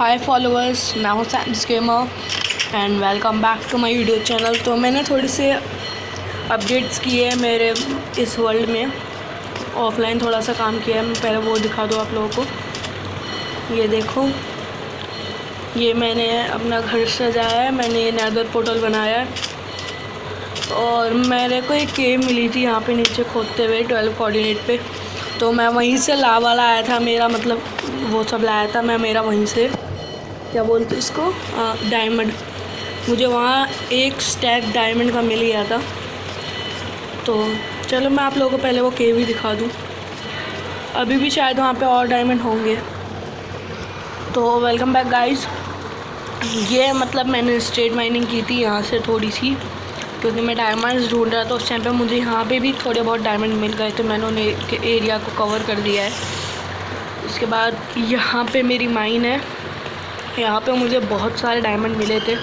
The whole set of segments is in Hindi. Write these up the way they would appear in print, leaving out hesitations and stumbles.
हाय फॉलोअर्स, मैं हूँ Sam's gamer and welcome back to my YouTube channel. तो मैंने थोड़ी से अपडेट्स किए हैं मेरे इस वर्ल्ड में। ऑफलाइन थोड़ा सा काम किया है, मैं पहले वो दिखा दूँ आप लोगों को। ये देखो, ये मैंने अपना घर सजाया है, मैंने ये नेदर पोर्टल बनाया है और मेरे को एक केव मिली थी यहाँ पे नीचे खोदते हुए 12 कोऑर्डिनेट पे। तो मैं वहीं से लावा लाया था, मेरा मतलब वो सब लाया था मैं, मेरा वहीं से क्या बोलते इसको डायमंड, मुझे वहाँ एक स्टैक डायमंड का मिल गया था। तो चलो मैं आप लोगों को पहले वो केव ही दिखा दूँ, अभी भी शायद वहाँ पे और डायमंड होंगे। तो वेलकम बैक गाइस। ये मतलब मैंने स्ट्रेट माइनिंग की थी यहाँ से थोड़ी सी, क्योंकि मैं डायमंड्स ढूंढ रहा था उस टाइम पे। मुझे यहाँ पे भी थोड़े बहुत डायमंड मिल गए थे, मैंने उन्हें एरिया को कवर कर दिया है। उसके बाद यहाँ पे मेरी माइन है, यहाँ पे मुझे बहुत सारे डायमंड मिले थे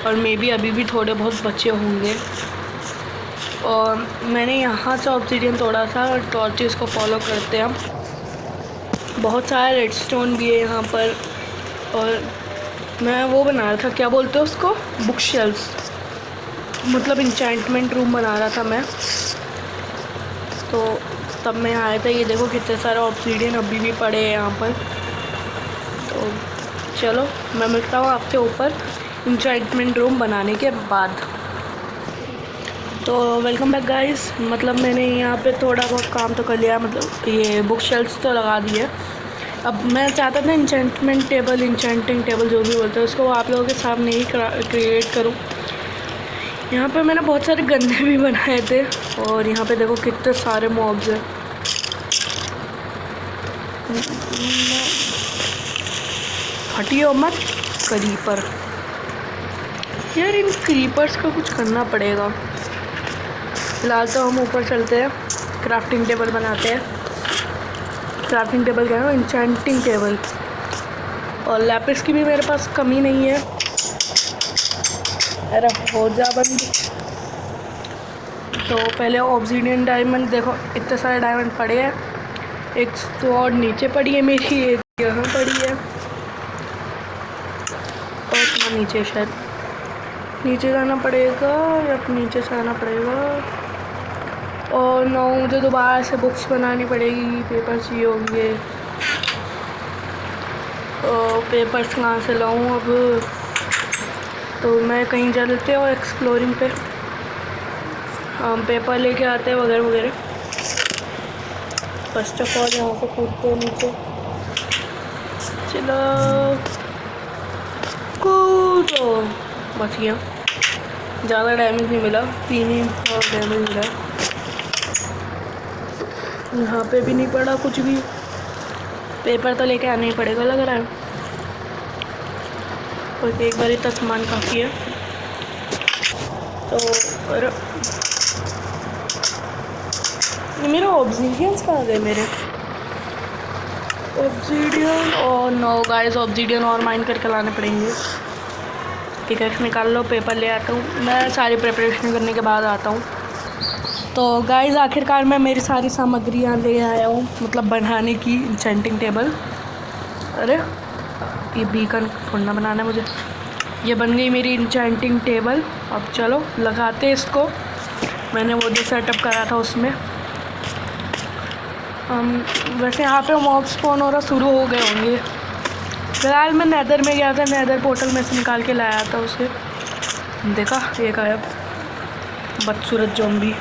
और मे बी अभी भी थोड़े बहुत बचे होंगे। और मैंने यहाँ से ऑब्सीडियन तोड़ा था और टॉर्चेस को फॉलो करते हैं हम। बहुत सारे रेडस्टोन भी है यहाँ पर। और मैं वो बना रहा था, क्या बोलते हैं उसको, बुक शेल्फ्स, मतलब इंचेंटमेंट रूम बना रहा था मैं। तो तब मैं आया था, ये देखो कितने सारे ऑब्सीडियन अभी भी पड़े हैं यहाँ पर। तो चलो मैं मिलता हूँ आपसे ऊपर इंचेंटमेंट रूम बनाने के बाद। तो वेलकम बैक गाइस। मतलब मैंने यहाँ पे थोड़ा बहुत काम तो कर लिया, मतलब ये बुक शेल्फ्स तो लगा दिए। अब मैं चाहता था इंचेंटमेंट टेबल, इंचेंटिंग टेबल जो भी बोलते हैं उसको, वो आप लोगों के सामने ही क्रिएट करूँ। यहाँ पे मैंने बहुत सारे गन्ने भी बनाए थे और यहाँ पे देखो कितने सारे मॉब्स हैं। हटियो मत क्रीपर, यार इन क्रीपर्स का कुछ करना पड़ेगा। फिलहाल तो हम ऊपर चलते हैं, क्राफ्टिंग टेबल बनाते हैं। क्राफ्टिंग टेबल क्या है, इंचेंटिंग टेबल। और लैपिस की भी मेरे पास कमी नहीं है। अरे हो जा बंद। तो पहले ऑब्सीडियन डायमंड, देखो इतने सारे डायमंड पड़े हैं। एक स्वॉर्ड नीचे पड़ी है मेरी, एक यहाँ पड़ी है और थोड़ा नीचे, शायद नीचे जाना पड़ेगा या नीचे से आना पड़ेगा। और नो, मुझे दोबारा से बुक्स बनानी पड़ेगी, पेपर चाहिए होंगे। पेपर्स कहाँ से लाऊँ अब। तो मैं कहीं चलते हो एक्सप्लोरिंग पे, हम पेपर लेके आते हैं वगैरह वगैरह। फर्स्ट ऑफ ऑल यहाँ से कूदते हैं नीचे, चलो कूदो। बच गया, ज़्यादा डैमेज नहीं मिला, 3 ही डैमेज मिला। यहाँ पे भी नहीं पड़ा कुछ भी। पेपर तो लेके आना ही पड़ेगा लग रहा है, और एक बार इतना सामान काफ़ी है। तो मेरे ऑब्सीडियंस कहाँ गए मेरे ऑब्सीडियन? और नो गाइस, ऑब्सीडियन और माइन करके लाने पड़ेंगे। पिकैक्स निकाल लो, पेपर ले आता हूँ मैं, सारी प्रिपरेशन करने के बाद आता हूँ। तो गाइस आखिरकार मैं मेरी सारी सामग्री यहाँ ले आया हूँ, मतलब बनाने की इंचेंटिंग टेबल। अरे ये बीकन थोड़ा बनाना है मुझे। ये बन गई मेरी इंचेंटिंग टेबल। अब चलो लगाते हैं इसको। मैंने वो जो सेटअप करा था उसमें वैसे यहाँ पे मॉब स्पॉन हो रहा शुरू हो गए होंगे। फिलहाल मैं नेदर में गया था, नेदर पोर्टल में से निकाल के लाया था उसे। देखा एक आया बदसूरत ज़ॉम्बी,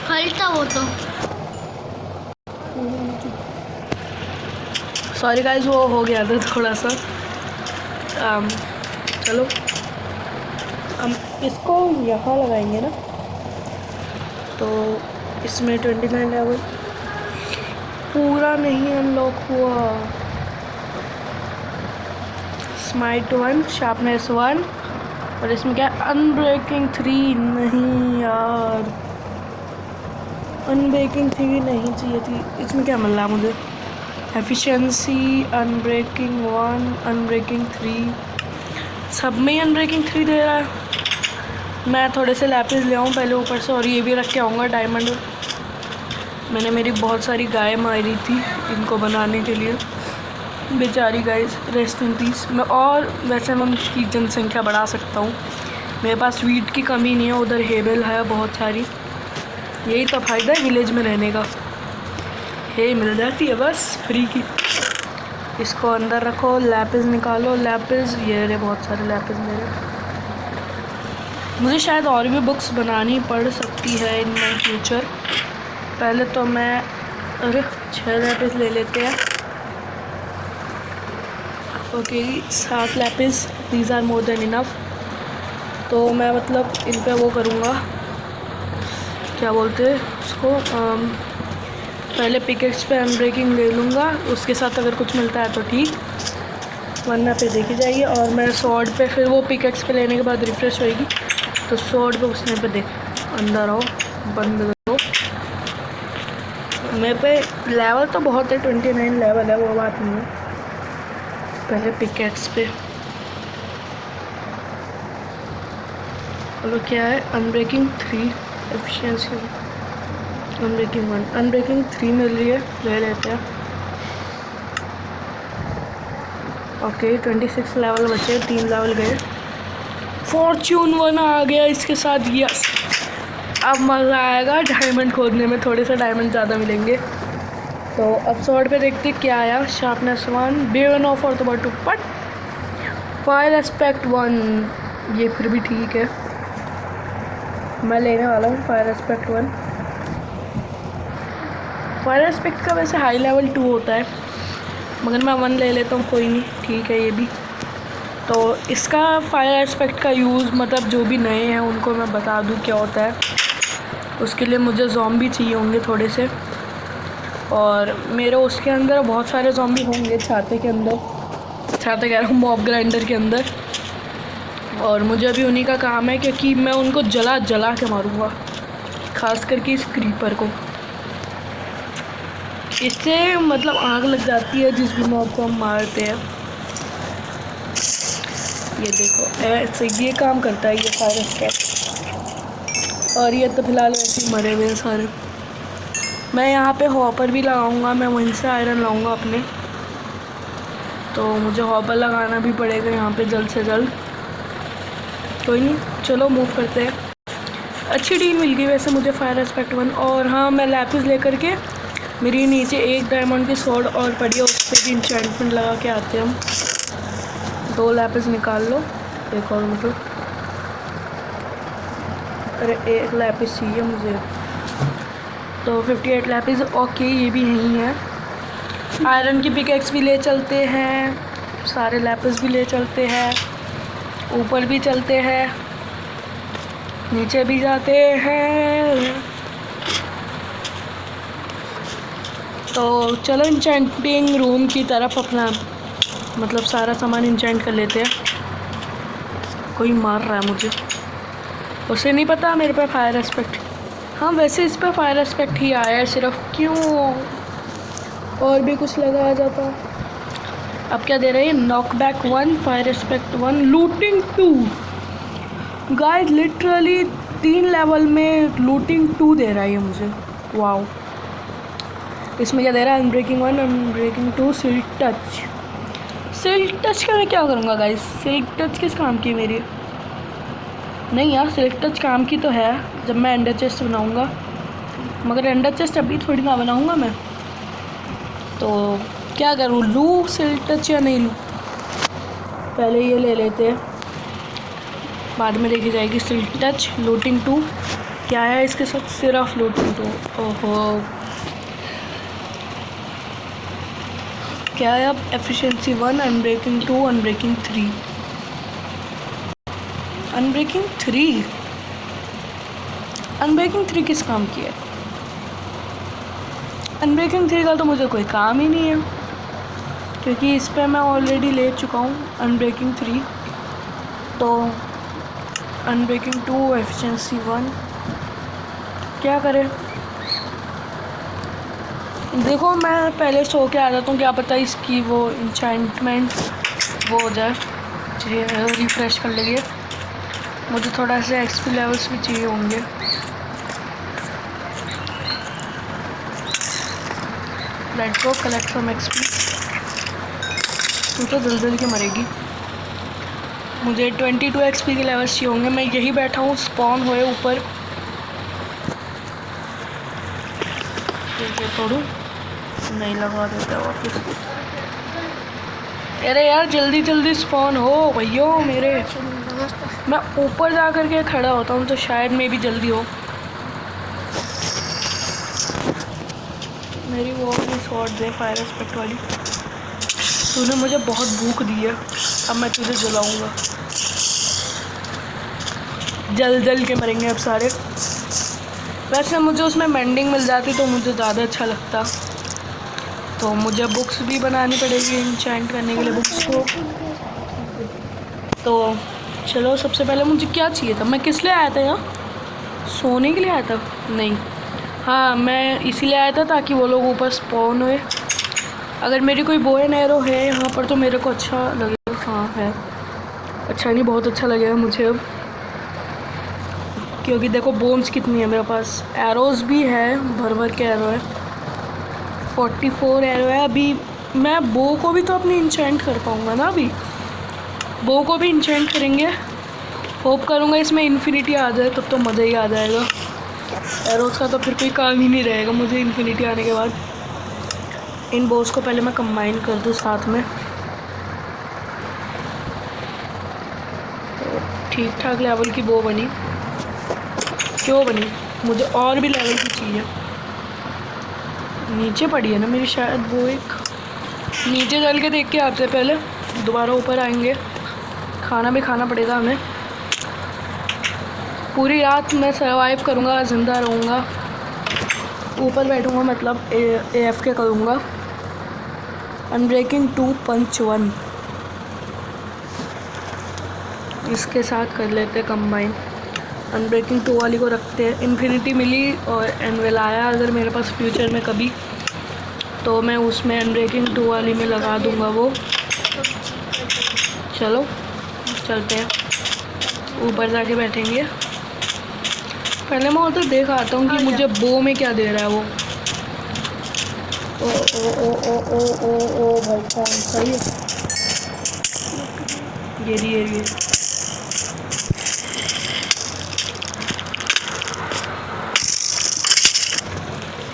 हल्टा वो तो। सॉरी गाइस, वो हो गया था थोड़ा सा। चलो हम इसको यहाँ लगाएंगे ना, तो इसमें 29 लेवल पूरा नहीं अनलॉक हुआ। स्माइट 1, शार्पनेस 1, और इसमें क्या अनब्रेकिंग 3। नहीं यार, अनब्रेकिंग 3 नहीं चाहिए थी। इसमें क्या मिल रहा है मुझे, एफिशिएंसी, अनब्रेकिंग 1, अनब्रेकिंग 3, सब में ही अनब्रेकिंग 3 दे रहा है। मैं थोड़े से लैपिस ले आऊँ पहले ऊपर से, और ये भी रख के आऊँगा डायमंड। मैंने मेरी बहुत सारी गाय मारी थी इनको बनाने के लिए। बेचारी गाइस, रेस्ट इन पीस। मैं और वैसे मैं उनकी जनसंख्या बढ़ा सकता हूँ, मेरे पास वीट की कमी नहीं है, उधर हेबल है बहुत सारी। यही तो फ़ायदा है विलेज में रहने का, हे मिल जाती है बस फ्री की। इसको अंदर रखो, लैपिस निकालो, लैपिस ये रहे बहुत सारे लैपिस मेरे। मुझे शायद और भी बुक्स बनानी पड़ सकती है इन माई फ्यूचर। पहले तो मैं 6 लैपिस ले लेते हैं। Okay 7 lapis, these are more than enough. तो मैं मतलब इन पे वो करूँगा, क्या बोलते हैं उसको, पहले पिकेक्स पे अनब्रेकिंग ले लूँगा, उसके साथ अगर कुछ मिलता है तो ठीक, वरना पे देखी जाएगी। और मैं स्वॉर्ड पे फिर वो पिकेक्स पे लेने के बाद रिफ़्रेश होएगी, तो स्वॉर्ड पे उसने पे देख अंदर आओ, बंद करो। मेरे पे लेवल तो बहुत है, 29 लेवल है, वो बात नहीं है। पहले पिकेक्स पे चलो, क्या है अनब्रेकिंग 3 एफिशिएंसी, अनब्रेकिंग 1, अनब्रेकिंग 3 मिल रही है, ले लेते हैं। ओके 26 लेवल बचे, 3 लेवल गए। फॉर्च्यून 1 आ गया इसके साथ, यस। अब मज़ा आएगा डायमंड खोदने में, थोड़े से डायमंड ज़्यादा मिलेंगे। तो अब स्वॉर्ड पे देखते क्या आया, शार्पनेस 1, B1 ऑफ और तो बट फायर एस्पेक्ट 1, ये फिर भी ठीक है, मैं लेने वाला हूँ फायर एस्पेक्ट 1। फायर एस्पेक्ट का वैसे हाई लेवल 2 होता है, मगर मैं 1 ले लेता हूँ, कोई नहीं, ठीक है ये भी। तो इसका फायर एस्पेक्ट का यूज़ मतलब जो भी नए हैं उनको मैं बता दूँ क्या होता है। उसके लिए मुझे ज़ॉम्बी चाहिए होंगे थोड़े से, और मेरे उसके अंदर बहुत सारे ज़ॉम्बी होंगे, छाते के अंदर, छाते कह रहा हूँ मॉब ग्राइंडर के अंदर। और मुझे अभी उन्हीं का काम है, क्योंकि मैं उनको जला जला के मारूँगा, ख़ास करके इस क्रीपर को। इससे मतलब आग लग जाती है जिस भी मॉब को हम मारते हैं। ये देखो ऐसे ये काम करता है ये फायर एस्पेक्ट। और ये तो फिलहाल वैसे ही मरे हुए हैं सारे। मैं यहाँ पे हॉपर भी लगाऊंगा, मैं वहीं से आयरन लाऊंगा अपने, तो मुझे हॉपर लगाना भी पड़ेगा यहाँ पे जल्द से जल्द। कोई नहीं, चलो मूव करते हैं। अच्छी डील मिल गई वैसे मुझे फायर एस्पेक्ट 1। और हाँ, मैं लैपिस लेकर के, मेरी नीचे 1 डायमंड की स्वॉर्ड और पड़ी है, उस पर भी इंचेंटमेंट लगा के आते हैं हम। 2 लैपिस निकाल लो, एक और मतलब, अरे 1 लैपिस चाहिए मुझे, तो 58 लैपिस। ओके ये भी यहीं है। आयरन की पिकेक्स भी ले चलते हैं, सारे लैपिस भी ले चलते हैं, ऊपर भी चलते हैं, नीचे भी जाते हैं। तो चलो इंचेंटिंग रूम की तरफ अपना मतलब सारा सामान इंचेंट कर लेते हैं। कोई मार रहा है मुझे, उसे नहीं पता मेरे पे फायर एस्पेक्ट। हाँ वैसे इस पर फायर एस्पेक्ट ही आया है सिर्फ, क्यों और भी कुछ लगा आ जाता। अब क्या दे रहे हैं, knockback 1, fire aspect 1, looting 2। Guys literally 3 level में लूटिंग 2 दे रहा है ये मुझे, वाओ। इसमें क्या दे रहा है, unbreaking 1, unbreaking 2, silk touch. Silk touch का मैं क्या करूँगा गाइस, सिल्क टच किस काम की मेरी, नहीं यार सिल्क टच काम की तो है जब मैं एंडर चेस्ट बनाऊँगा, मगर एंडर चेस्ट अभी थोड़ी ना बनाऊँगा मैं। तो क्या करूँ, लूँ सिल्क टच या नहीं लूँ, पहले ये ले लेते हैं, बाद में देखी जाएगी सिल्क टच। लूटिंग 2 क्या है इसके साथ, सिर्फ लूटिंग 2। ओहो क्या है अब, efficiency 1, unbreaking 2, unbreaking 3, unbreaking 3, unbreaking 3 किस काम की है, अनब्रेकिंग 3 का तो मुझे कोई काम ही नहीं है, क्योंकि इस पर मैं ऑलरेडी ले चुका हूँ अनब्रेकिंग 3। तो अनब्रेकिंग 2, एफिशिएंसी 1, क्या करें। देखो मैं पहले सो के आ जाता हूँ, क्या पता इसकी वो इंचेंटमेंट वो हो जाए, रिफ़्रेश कर लेंगे। मुझे थोड़ा सा एक्सपी लेवल्स भी चाहिए होंगे। Let's go collect some XP. तू तो जल्द जल्द के मरेगी। मुझे 22 XP के लेवल्स चाहिए होंगे। मैं यही बैठा हूँ स्पॉन हुए ऊपर। ठीक है, तोड़ू नहीं, लगा देता वापस। अरे यार जल्दी जल्दी स्पॉन हो भैया मेरे। मैं ऊपर जा कर के खड़ा होता हूँ तो शायद मैं भी जल्दी हो। मेरी वो अपनी शॉट दे फायर एस्पेक्ट वाली। तूने मुझे बहुत भूख दी है, अब मैं तुझे जलाऊंगा। जल जल के मरेंगे अब सारे। वैसे मुझे उसमें मेंडिंग मिल जाती तो मुझे ज़्यादा अच्छा लगता। तो मुझे बुक्स भी बनानी पड़ेगी इंचेंट करने के लिए बुक्स को। तो चलो, सबसे पहले मुझे क्या चाहिए था? मैं किस लिए आया था यहाँ? सोने के लिए आया था? नहीं, हाँ मैं इसीलिए आया था ताकि वो लोग ऊपर स्पॉन हुए। अगर मेरी कोई बो एंड एरो है यहाँ पर तो मेरे को अच्छा लगेगा। हाँ है, अच्छा नहीं बहुत अच्छा लगेगा मुझे अब, क्योंकि देखो बोन्स कितनी है मेरे पास। एरोज़ भी है, भर भर के एरो है। 44 एरो है। अभी मैं बो को भी तो अपनी इंचेंट कर पाऊँगा ना। अभी बो को भी इंचेंट करेंगे। होप करूँगा इसमें इन्फिनिटी आ जाए, तब तो मज़ा ही आ जाएगा। एरोज़ का तो फिर कोई काम ही नहीं रहेगा मुझे इन्फिनिटी आने के बाद। इन बोस को पहले मैं कंबाइन कर दूँ साथ में, तो ठीक ठाक लेवल की बो बनी। क्यों बनी? मुझे और भी लेवल की चाहिए। नीचे पड़ी है ना मेरी शायद वो एक। नीचे चल के देख के आते हैं पहले, दोबारा ऊपर आएंगे। खाना भी खाना पड़ेगा हमें। पूरी रात मैं सर्वाइव करूँगा, ज़िंदा रहूँगा। ऊपर बैठूँगा मतलब AFK करूँगा। अनब्रेकिंग 2 पंच 1 इसके साथ कर लेते कंबाइन। अनब्रेकिंग 2 वाली को रखते हैं। इन्फिनिटी मिली और एनवेल आया अगर मेरे पास फ्यूचर में कभी, तो मैं उसमें अनब्रेकिंग 2 वाली में लगा दूंगा वो। चलो चलते हैं, ऊपर जाके बैठेंगे। पहले मैं उधर देख आता हूँ कि मुझे बो में क्या दे रहा है वो। ओ ओ ओ ओ ओ ओ ओ भाई कौन सही है? ये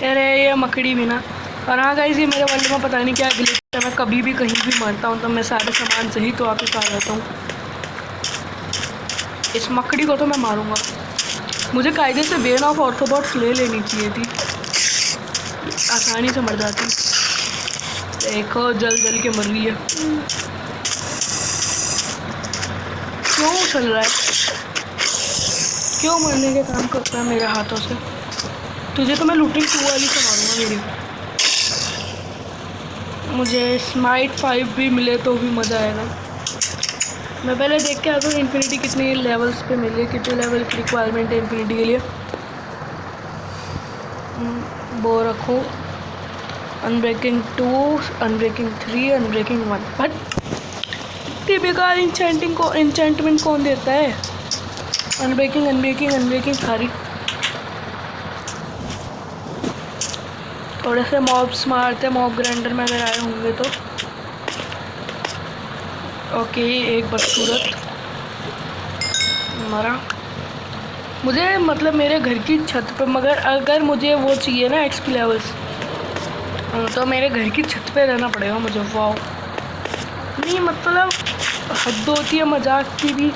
अरे ये मकड़ी भी ना। और हाँ गाइस, ये मेरे वर्ल्ड में पता नहीं क्या ग्लिच है। मैं कभी भी कहीं भी मरता हूँ तो मैं सारे सामान सहित तो वापस आ जाता हूँ। इस मकड़ी को तो मैं मारूंगा। मुझे कायदे से बेन ऑफ ऑर्थोबॉट्स ले लेनी चाहिए थी, आसानी से मर जाती। देखो जल जल के मर रही है। क्यों चल रहा है? क्यों मरने के काम करता है मेरे हाथों से? तुझे तो मैं लूटिंग 2 वाली से मारूंगा मेरी। मुझे स्माइट 5 भी मिले तो भी मज़ा आएगा। मैं पहले देख के आता हूँ इन्फिनिटी कितने लेवल्स पे मिली है, कितने लेवल की रिक्वायरमेंट है इन्फिनिटी के लिए। वो रखो अनब्रेकिंग 2, अनब्रेकिंग 3, अनब्रेकिंग 1। बट इतनी बेकार इंचेंटमेंट कौन देता है? अनब्रेकिंग सारी। थोड़े से मॉब्स मारते, मॉब ग्राइंडर में अगर आए होंगे तो। ओके, एक बदसूरत मरा। मुझे मतलब मेरे घर की छत पे, मगर अगर मुझे वो चाहिए ना XP लेवल्स, तो मेरे घर की छत पे रहना पड़ेगा मुझे। वाओ, नहीं मतलब हद होती है मजाक की भी।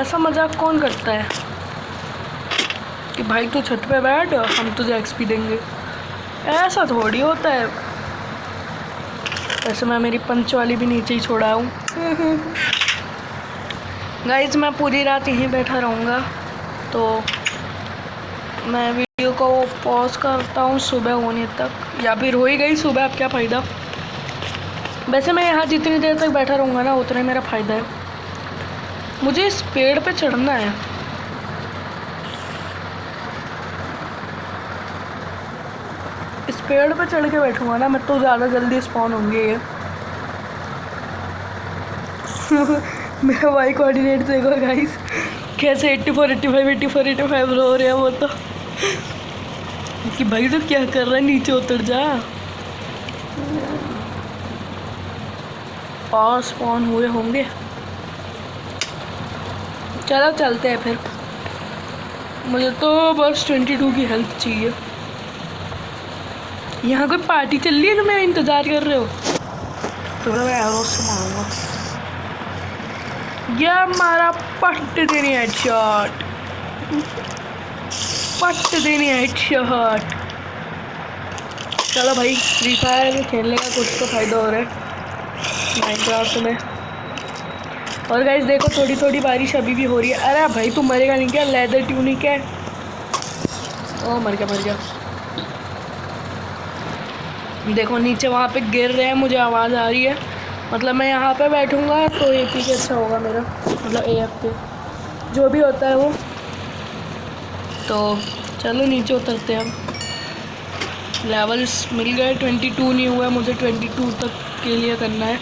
ऐसा मजाक कौन करता है कि भाई तू छत पे बैठ, हम तुझे XP देंगे? ऐसा थोड़ी होता है। वैसे मैं मेरी पंच वाली भी नीचे ही छोड़ा हूँ। गाइज मैं पूरी रात यहीं बैठा रहूँगा, तो मैं वीडियो को पॉज करता हूँ सुबह होने तक, या फिर हो ही गई सुबह, अब क्या फ़ायदा। वैसे मैं यहाँ जितनी देर तक बैठा रहूँगा ना उतना मेरा फ़ायदा है। मुझे इस पेड़ पे चढ़ना है। इस पेड़ पे चढ़ के बैठूंगा ना मैं तो ज़्यादा जल्दी स्पॉन होंगे ये। मेरा वाई कोऑर्डिनेट देखो गाइस, कैसे 84 हो रहे हैं वो तो। कि भाई तो क्या कर रहा है, नीचे उतर जा। और स्पॉन हुए होंगे। चलो चलते हैं फिर। मुझे तो बस 22 की हेल्थ चाहिए। यहाँ कोई पार्टी चल रही है तो मेरा इंतज़ार कर रहे हो? थोड़ा मैं एरो से मारूंगा। ये हमारा पट देनी हेडशॉट, पट देनी हेडशॉट। चलो भाई, फ्री फायर खेलने का कुछ तो फ़ायदा हो रहा है माइनक्राफ्ट में। और गाइस देखो, थोड़ी थोड़ी बारिश अभी भी हो रही है। अरे भाई तू मरेगा नहीं क्या? लेदर ट्यूनिक है। ओ मर गया, मर गया। देखो नीचे वहाँ पे गिर रहे हैं, मुझे आवाज़ आ रही है। मतलब मैं यहाँ पे बैठूँगा तो AP के अच्छा होगा मेरा, मतलब AF पे जो भी होता है वो। तो चलो नीचे उतरते हैं हम। लेवल्स मिल गए, 22 नहीं हुआ, मुझे 22 तक के लिए करना है।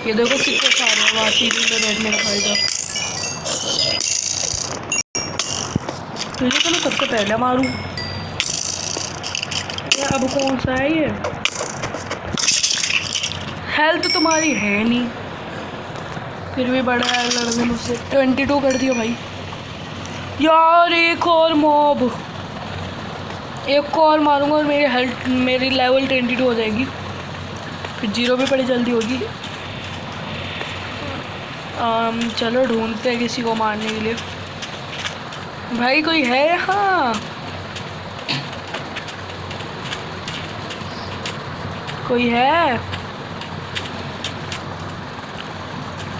ये देखो कितने सारे हैं वहाँ सीढ़ी में बैठने का फ़ायदा। तुझे तो मैं सबसे पहले मारूँ। अब कौन सा है ये? हेल्थ तुम्हारी है नहीं, फिर भी बड़ा है लड़ने मुझसे। 22 कर दियो भाई। यार एक और मॉब, एक और मारूंगा और मेरी हेल्थ, मेरी लेवल 22 हो जाएगी। फिर 0 भी बड़ी जल्दी होगी। चलो ढूंढते हैं किसी को मारने के लिए। भाई कोई है यहाँ? कोई है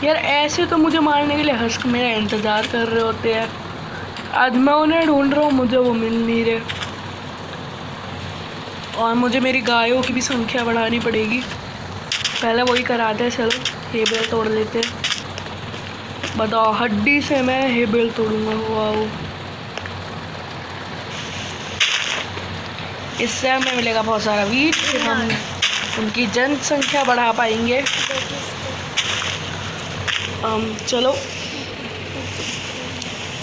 यार? ऐसे तो मुझे मारने के लिए हस्क मेरा इंतज़ार कर रहे होते हैं। आज मैं उन्हें ढूंढ रहा हूँ, मुझे वो मिल नहीं रहे। और मुझे मेरी गायों की भी संख्या बढ़ानी पड़ेगी। पहले वही कराते हैं। चलो हेबेल तोड़ लेते हैं। बताओ, हड्डी से मैं हेबेल तोड़ूंगा। वाओ, इससे हमें मिलेगा बहुत सारा वीट। फिर हम उनकी जनसंख्या बढ़ा पाएंगे। चलो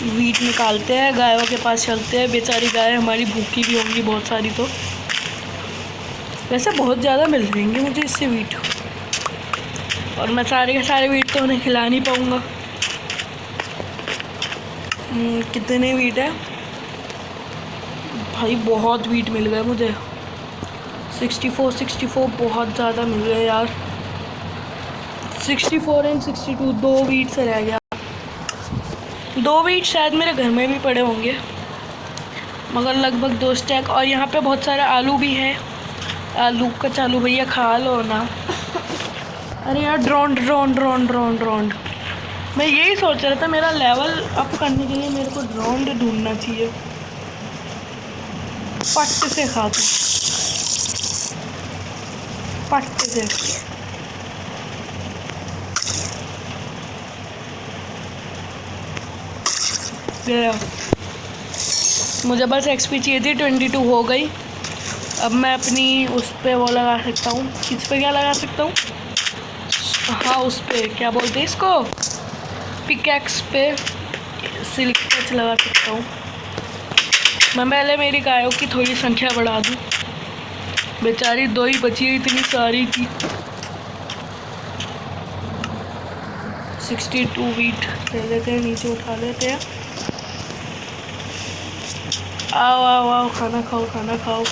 वीट निकालते हैं, गायों के पास चलते हैं। बेचारी गाय हमारी भूखी भी होंगी बहुत सारी। तो वैसे बहुत ज़्यादा मिल जाएंगे मुझे इससे वीट, और मैं सारे के सारे वीट तो उन्हें खिला नहीं पाऊँगा। कितने वीट है भाई? बहुत वीट मिल गए मुझे। 64 बहुत ज़्यादा मिल गए यार। 64 एंड 62, 2 वीट से रह गया। 2 वीट शायद मेरे घर में भी पड़े होंगे, मगर लगभग 2 स्टैक। और यहाँ पे बहुत सारे आलू भी हैं। आलू का चालू भैया खा लो ना। अरे यार drone drone drone drone drone, मैं यही सोच रहा था मेरा लेवल अप करने के लिए मेरे को ड्रोन ढूंढना चाहिए। पट्ट से खा तू, पट्ट से। गया। मुझे बस XP चाहिए थी, 22 हो गई। अब मैं अपनी उस पे वो लगा सकता हूँ। किस पे क्या लगा सकता हूँ? हाँ उस पे क्या बोलते हैं इसको, पिकैक्स पे सिल्क टच लगा सकता हूँ। मैं पहले मेरी गायों की थोड़ी संख्या बढ़ा दूँ। बेचारी 2 ही बची है, इतनी सारी थी। 62 वीट ले लेते हैं, नीचे उठा लेते हैं। आओ आओ आओ, खाना खाओ, खाना खाओ।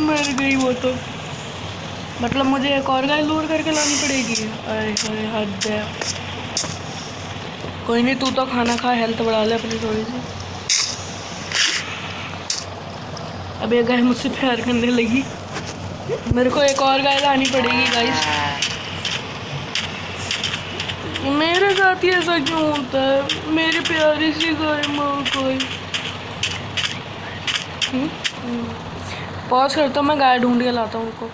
मर गई वो तो। मतलब मुझे एक और गाय लूट करके लानी पड़ेगी। अरे अरे हद है। कोई नहीं, तू तो खाना खा, हेल्थ बढ़ा ले अपनी थोड़ी सी। अब ये गाय मुझसे प्यार करने लगी। मेरे को एक और गाय लानी पड़ेगी गाइस। मेरे साथ ही ऐसा क्यों होता है? मेरी प्यारी सी गाय मर गई। पॉज करता हूँ, मैं गाय ढूंढ के लाता हूँ उनको।